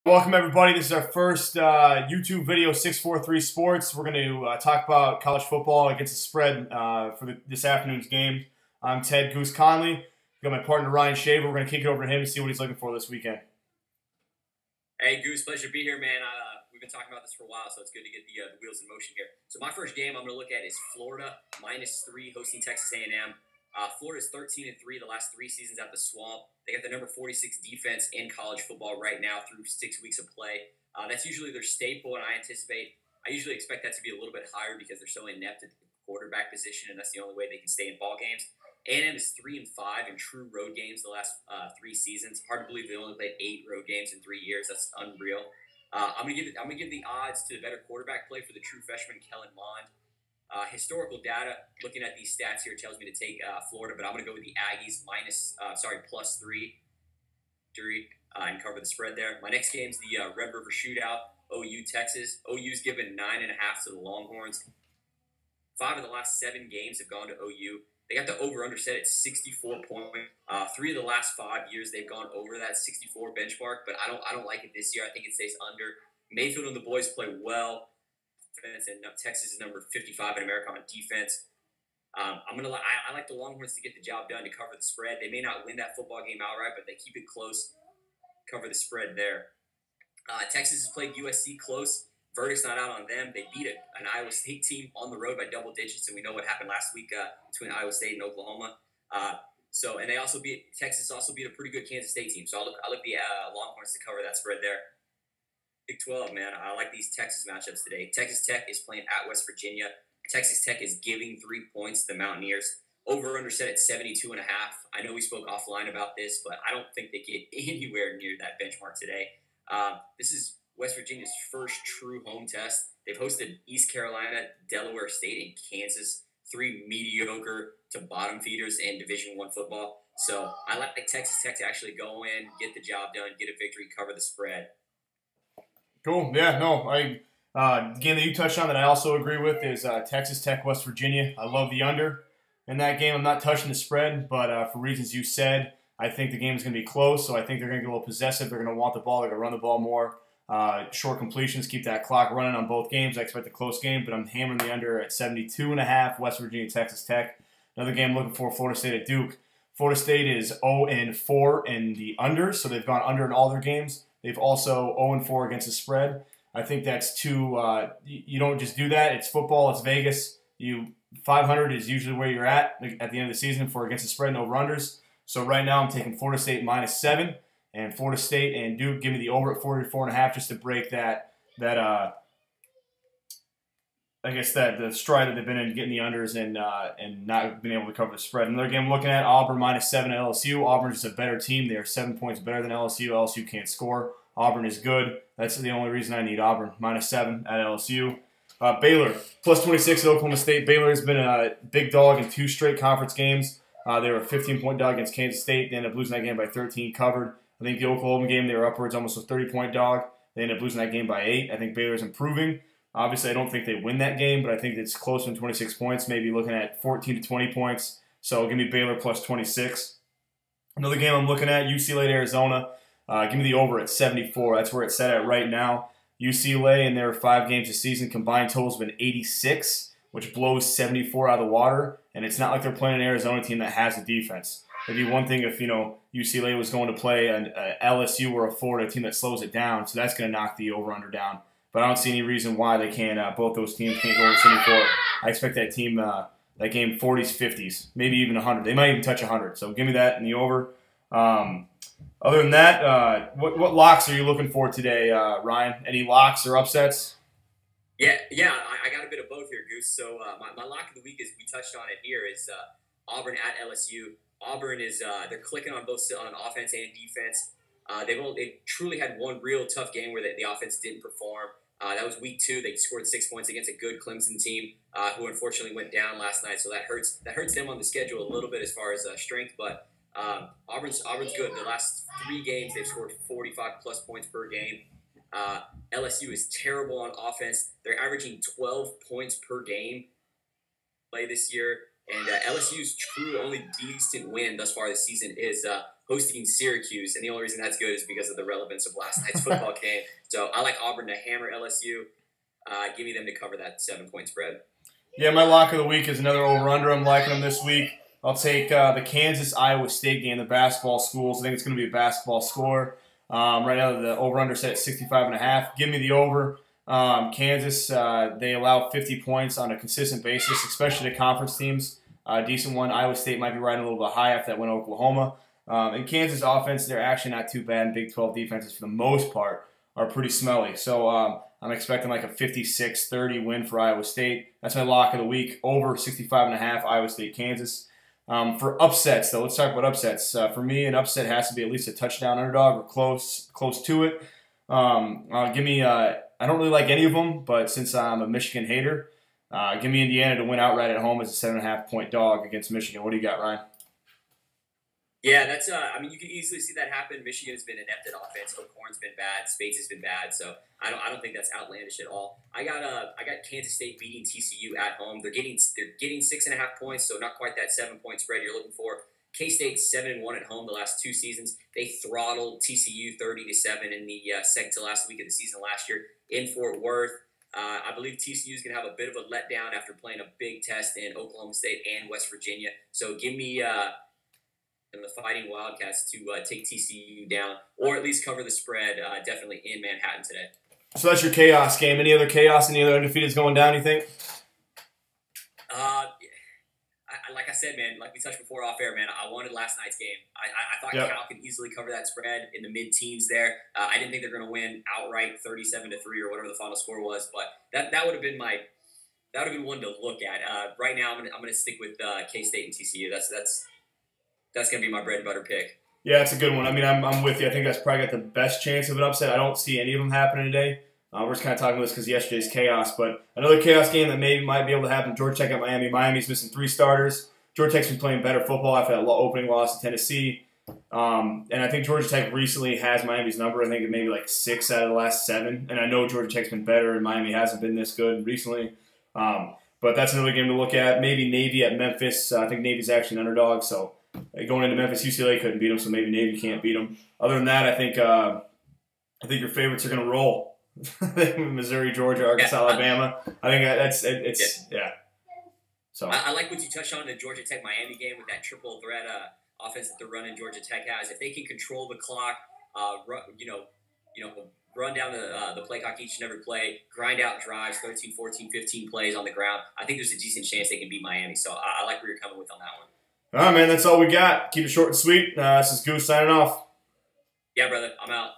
Welcome everybody. This is our first YouTube video, 643 Sports. We're going to talk about college football against the spread for this afternoon's game. I'm Ted Goose Conley. Got my partner Ryan Shaver. We're going to kick it over to him and see what he's looking for this weekend. Hey Goose, pleasure to be here, man. We've been talking about this for a while, so it's good to get the wheels in motion here. So my first game I'm going to look at is Florida -3 hosting Texas A&M. Florida's 13-3 the last 3 seasons at the Swamp. They got the number 46 defense in college football right now through 6 weeks of play. That's usually their staple, and I usually expect that to be a little bit higher because they're so inept at the quarterback position, and that's the only way they can stay in ball games. A&M is 3-5 in true road games the last 3 seasons. Hard to believe they only played 8 road games in 3 years. That's unreal. I'm gonna give the odds to the better quarterback play for the true freshman Kellen Mond. Historical data, looking at these stats here, tells me to take Florida, but I'm going to go with the Aggies +3 and cover the spread there. My next game is the Red River Shootout, OU Texas. OU's given 9.5 to the Longhorns. 5 of the last 7 games have gone to OU. They got the over/under set at 64 points. 3 of the last 5 years they've gone over that 64 benchmark, but I don't like it this year. I think it stays under. Mayfield and the boys play well. And Texas is number 55 in America on defense. I like the Longhorns to get the job done to cover the spread. They may not win that football game outright, but they keep it close. Cover the spread there. Texas has played USC close. Verdict's not out on them. They beat an Iowa State team on the road by double digits, and we know what happened last week between Iowa State and Oklahoma. And Texas also beat a pretty good Kansas State team. So I look the Longhorns to cover that spread there. Big 12, man. I like these Texas matchups today. Texas Tech is playing at West Virginia. Texas Tech is giving 3 points to the Mountaineers. Over/under set at 72.5. I know we spoke offline about this, but I don't think they get anywhere near that benchmark today. This is West Virginia's first true home test. They've hosted East Carolina, Delaware State, and Kansas. 3 mediocre to bottom feeders in Division I football. So I like Texas Tech to actually go in, get the job done, get a victory, cover the spread. Cool. Yeah, no, the game that you touched on that I also agree with is Texas Tech, West Virginia. I love the under in that game. I'm not touching the spread, but for reasons you said, I think the game is going to be close, so I think they're going to get a little possessive. They're going to want the ball. They're going to run the ball more. Short completions, keep that clock running on both games. I expect a close game, but I'm hammering the under at 72.5, West Virginia, Texas Tech. Another game looking for Florida State at Duke. Florida State is 0-4 in the under, so they've gone under in all their games. They've also 0-4 against the spread. I think that's too. You don't just do that. It's football. It's Vegas. 500 is usually where you're at the end of the season for against the spread and over/unders. So right now I'm taking Florida State -7, and Florida State and Duke give me the over at 44.5 just to break that I guess that the stride that they've been in getting the unders and not being able to cover the spread. Another game I'm looking at, Auburn -7 at LSU. Auburn is a better team. They are 7 points better than LSU. LSU can't score. Auburn is good. That's the only reason I need Auburn. -7 at LSU. Baylor +26 at Oklahoma State. Baylor has been a big dog in 2 straight conference games. They were a 15-point dog against Kansas State. They ended up losing that game by 13, covered. I think the Oklahoma game, they were upwards almost a 30-point dog. They ended up losing that game by 8. I think Baylor's improving. Obviously, I don't think they win that game, but I think it's closer than 26 points, maybe looking at 14 to 20 points. So give me Baylor +26. Another game I'm looking at, UCLA to Arizona. Give me the over at 74. That's where it's set at right now. UCLA in their 5 games this season, combined totals have been 86, which blows 74 out of the water. And it's not like they're playing an Arizona team that has a defense. It'd be one thing if, UCLA was going to play an LSU or a Florida team that slows it down. So that's going to knock the over/under down. But I don't see any reason why they can't. Both those teams can't go over 74. I expect that team, that game, 40s, 50s, maybe even 100. They might even touch 100. So give me that in the over. Other than that, what locks are you looking for today, Ryan? Any locks or upsets? Yeah, I got a bit of both here, Goose. So my lock of the week, is we touched on it here, is Auburn at LSU. Auburn is they're clicking on both on offense and defense. They've truly had one real tough game where the offense didn't perform. That was week 2. They scored 6 points against a good Clemson team who unfortunately went down last night. So that hurts them on the schedule a little bit as far as strength. But Auburn's good. The last 3 games they've scored 45+ points per game. LSU is terrible on offense. They're averaging 12 points per game play this year. And LSU's true only decent win thus far this season is hosting Syracuse, and the only reason that's good is because of the relevance of last night's football game. So I like Auburn to hammer LSU. Give me them to cover that 7-point spread. Yeah, my lock of the week is another over-under. I'm liking them this week. I'll take the Kansas-Iowa State game, the basketball schools. I think it's going to be a basketball score. Right now, the over-under set at 65.5. Give me the over. Kansas, they allow 50 points on a consistent basis, especially to conference teams. Decent one. Iowa State might be riding a little bit high after that win Oklahoma. And Kansas offense, they're actually not too bad. Big 12 defenses, for the most part, are pretty smelly. So I'm expecting like a 56-30 win for Iowa State. That's my lock of the week. Over 65.5, Iowa State, Kansas. For upsets, though, let's talk about upsets. For me, an upset has to be at least a touchdown underdog or close to it. Give me. I don't really like any of them, but since I'm a Michigan hater, give me Indiana to win outright at home as a 7.5-point dog against Michigan. What do you got, Ryan? Yeah, that's. I mean, you can easily see that happen. Michigan has been inept at offense. O'Korn's been bad. Spates has been bad. So I don't think that's outlandish at all. I got Kansas State beating TCU at home. They're getting 6.5 points, so not quite that 7-point spread you're looking for. K-State's 7-1 at home the last 2 seasons. They throttled TCU 30-7 in the second to last week of the season last year in Fort Worth. I believe TCU is going to have a bit of a letdown after playing a big test in Oklahoma State and West Virginia. So give me and the Fighting Wildcats to take TCU down, or at least cover the spread, definitely in Manhattan today. So that's your chaos game. Any other chaos? Any other undefeateds going down, you think? Like I said, man, like we touched before off air, man, I wanted last night's game. I thought Cal could easily cover that spread in the mid-teens there. I didn't think they're going to win outright 37-3 or whatever the final score was, but that would have been one to look at. Right now, I'm gonna stick with K-State and TCU. That's going to be my bread and butter pick. Yeah, it's a good one. I mean, I'm with you. I think that's probably got the best chance of an upset. I don't see any of them happening today. We're just kind of talking about this because yesterday's chaos. But another chaos game that maybe might be able to happen, Georgia Tech at Miami. Miami's missing 3 starters. Georgia Tech's been playing better football after that opening loss to Tennessee. And I think Georgia Tech recently has Miami's number. I think it maybe like 6 out of the last 7. And I know Georgia Tech's been better and Miami hasn't been this good recently. But that's another game to look at. Maybe Navy at Memphis. I think Navy's actually an underdog, so going into Memphis, UCLA couldn't beat them, so maybe Navy can't beat them. Other than that, I think your favorites are going to roll. Missouri, Georgia, Arkansas, Alabama. I think yeah. So I like what you touched on the Georgia Tech Miami game with that triple threat offense that they're running. Georgia Tech has. If they can control the clock, run down the play clock each and every play, grind out drives, 13, 14, 15 plays on the ground, I think there's a decent chance they can beat Miami. So I like where you're coming with on that one. All right, man, that's all we got. Keep it short and sweet. This is Goose signing off. Yeah, brother, I'm out.